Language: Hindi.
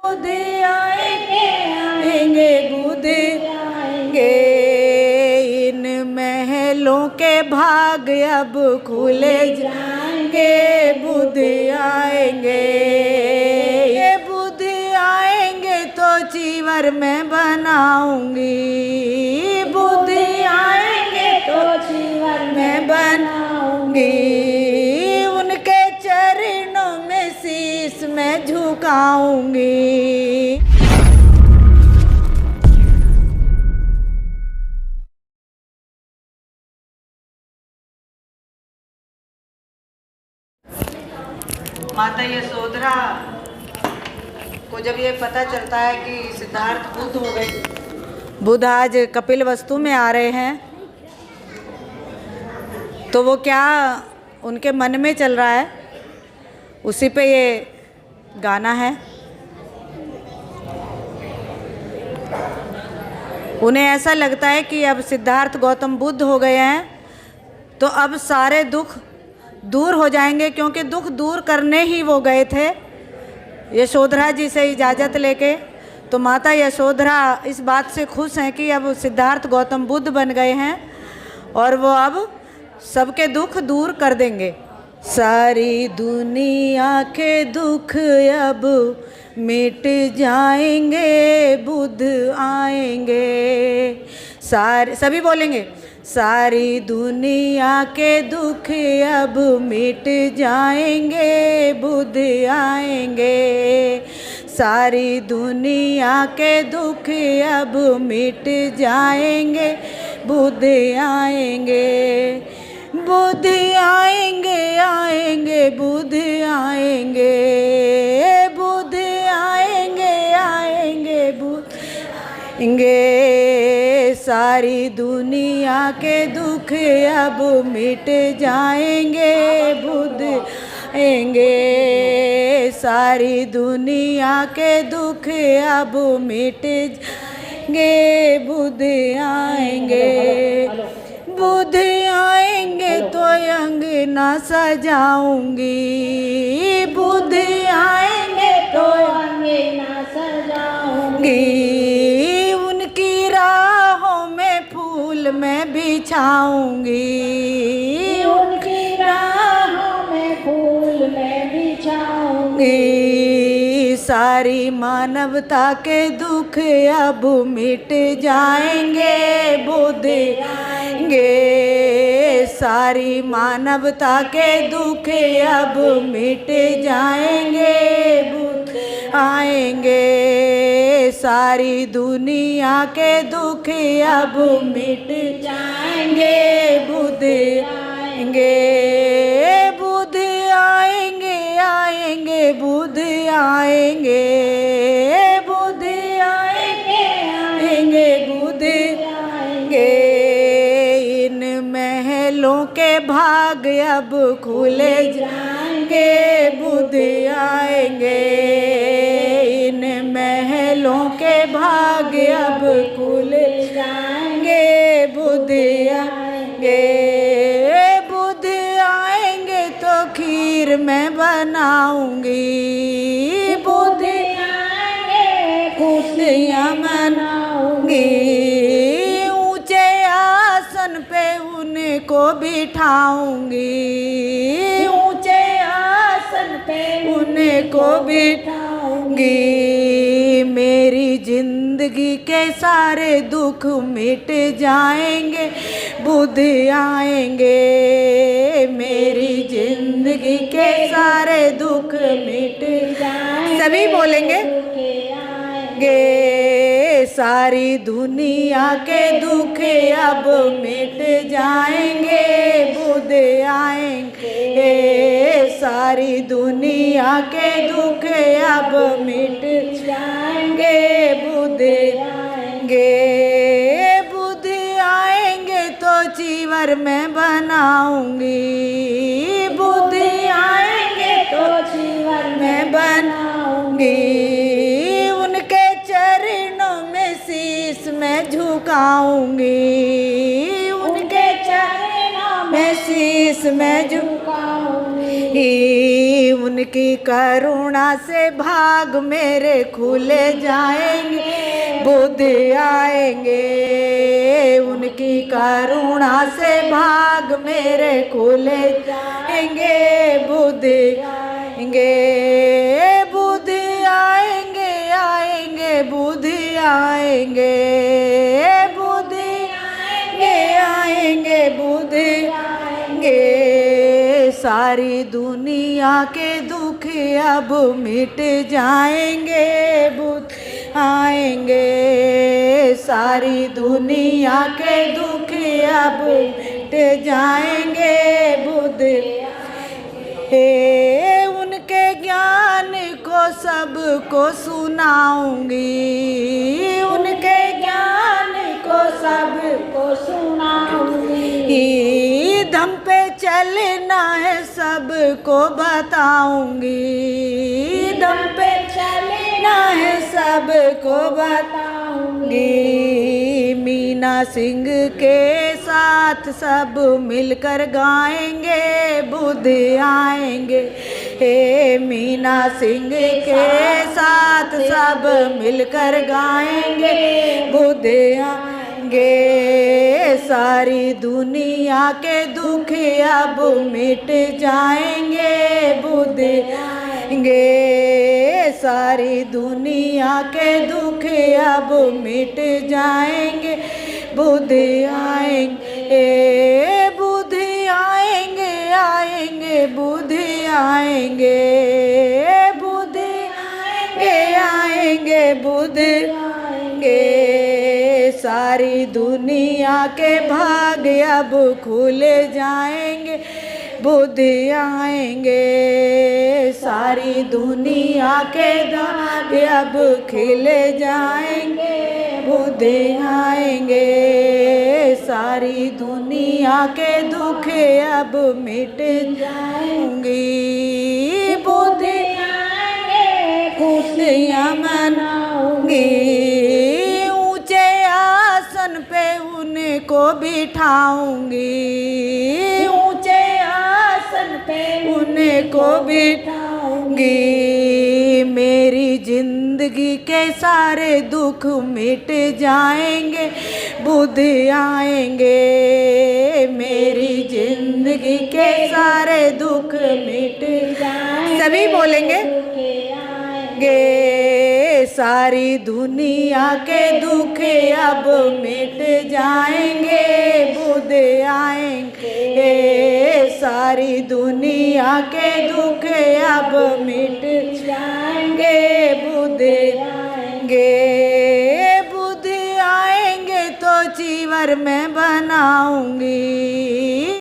बुध आएंगे आएंगे बुध आएंगे। इन महलों के भाग अब खुले जाएंगे बुध आएंगे। ये बुध आएंगे तो चीवर मैं बनाऊंगी। बुध आएंगे तो चीवर मैं बनाऊंगी। उनके चरणों में शीश मैं झुकाऊंगी। माता यशोधरा को जब ये पता चलता है कि सिद्धार्थ बुद्ध हो गए, बुद्ध आज कपिलवस्तु में आ रहे हैं, तो वो क्या उनके मन में चल रहा है, उसी पे ये गाना है। उन्हें ऐसा लगता है कि अब सिद्धार्थ गौतम बुद्ध हो गए हैं तो अब सारे दुख दूर हो जाएंगे, क्योंकि दुख दूर करने ही वो गए थे यशोधरा जी से इजाज़त लेके। तो माता यशोधरा इस बात से खुश हैं कि अब सिद्धार्थ गौतम बुद्ध बन गए हैं और वो अब सबके दुख दूर कर देंगे। सारी दुनिया के दुख अब मिट जाएंगे बुद्ध आएंगे। सभी बोलेंगे, सारी दुनिया के दुख अब मिट जाएंगे बुद्ध आएंगे। सारी दुनिया के दुख अब मिट जाएंगे बुद्ध आएंगे। बुद्ध आएंगे आएंगे बुद्ध आएंगे। बुद्ध आएंगे आएंगे बुद्ध आएंगे। सारी दुनिया के दुख अब मिट जाएंगे बुद्ध आएंगे। सारी दुनिया के दुख अब मिट जाएंगे बुद्ध आएंगे। बुद्ध आएंगे तो अंगना सजाऊंगी। बुद्ध आएंगे तो अंगना सजाऊंगी। उनकी राहों में फूल मैं बिछाऊंगी। उनकी राहों में फूल मैं बिछाऊंगी। सारी मानवता के दुख अब मिट जाएंगे बुद्ध आएंगे। सारी मानवता के दुख अब मिट जाएंगे बुद्ध आएंगे। सारी दुनिया के दुख अब मिट जाएंगे बुद्ध आएंगे। बुद्ध आएंगे आएंगे बुद्ध आएंगे। बुद्ध आएंगे आएंगे बुद्ध आएंगे। इन महलों के भाग अब खुले जाएंगे बुद्ध आएंगे। इन महलों के भाग अब खुले जाएंगे बुद्ध आएंगे। बुद्ध आएंगे तो खीर मैं बनाऊंगी। बुद्ध आएंगे खुशियाँ मनाऊंगी। ऊंचे आसन पे उनको बिठाऊंगी। ऊंचे आसन पे उनको बिठाऊंगी। मेरी जिंदगी के सारे दुख मिट जाएंगे बुद्ध आएंगे। मेरी जिंदगी के सारे दुख मिट जाएंगे। सभी बोलेंगे सारी दुनिया के दुख अब मिट जाएंगे बुद्ध आएंगे। सारी दुनिया के दुख अब मिट जाएंगे बुद्ध आएंगे। बुद्ध आएंगे तो चीवर मैं बनाऊंगी। बुद्ध आएंगे तो चीवर मैं बनाऊंगी। उनके चरणों में शीश मैं झुकाऊंगी। उनके चरणों में शीश मैं झुकाऊंगी। उनकी करुणा से भाग मेरे खुले जाएंगे, बुद्ध आएंगे। उनकी करुणा से भाग मेरे खुले जाएंगे, बुद्ध आएंगे, बुद्ध आएंगे, आएंगे बुद्ध आएंगे, बुद्ध आएंगे, आएंगे बुद्ध आएंगे। सारी दुनिया के दुख अब मिट जाएंगे, बुद्ध आएंगे। सारी दुनिया के दुख अब मिट जाएंगे, बुद्ध हे। उनके ज्ञान को सबको सुनाऊंगी, उनके ज्ञान को सबको सुनाऊंगी। दम पे चलना है सबको बताऊंगी, दम पे चलना है सबको बताऊंगी। मीना सिंह के साथ सब मिलकर गाएंगे, बुद्ध आएंगे। हे मीना सिंह के साथ सब मिलकर गाएंगे, बुद्ध आएंगे। सारी दुनिया के दुख अब मिट जाएंगे, बुद्ध आएंगे। सारी दुनिया के दुख अब मिट जाएंगे, बुद्ध आएंगे, बुद्ध आएंगे, आएंगे बुद्ध आएंगे, बुद्ध आएंगे, आएंगे बुद्ध आएंगे। सारी दुनिया के भाग अब खुल जाएंगे, बुद्ध आएंगे। सारी दुनिया के भाग अब खिल जाएंगे, बुद्ध आएंगे। सारी दुनिया के दुख अब मिट जाएंगे, बुद्ध आएंगे, खुशियाँ मनाऊंगी। ऊंचे आसन पे उनको बिठाऊंगी, ऊंचे आसन पे उनको बिठाऊंगी। मेरी जिंदगी के सारे दुख मिट जाएंगे, बुद्ध आएंगे। मेरी जिंदगी के सारे दुख मिट जाएंगे, सभी बोलेंगे गे। सारी दुनिया के दुख अब मिट जाएंगे, बुद्ध आएंगे। सारी दुनिया के दुख अब मिट जाएंगे, बुद्ध आएंगे। बुद्ध आएंगे तो चीवर में बनाऊंगी,